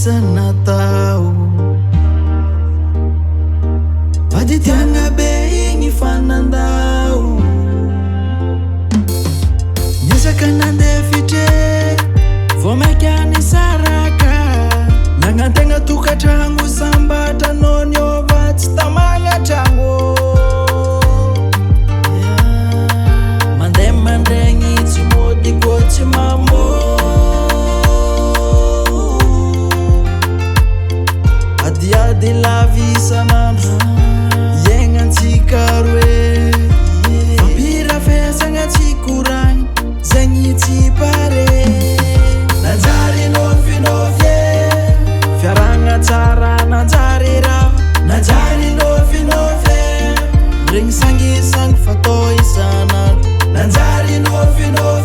isanatao vaditiagna be igny fanandao nisaka nandefitre vomaikany saraka nagnantegna tokatragno sambatra noniova tsy tamagnatragno mandeha mandregny tsy mody ko tsy mamo adiady lavy isanandro iaignantsika roe vampira fesagna tsy koragny zegny tsy pare nanjary nofinofie fiaragna tsara nanjary rava nanjary nofinofie regny sangisangy fatao isanandro nanjary nofinofie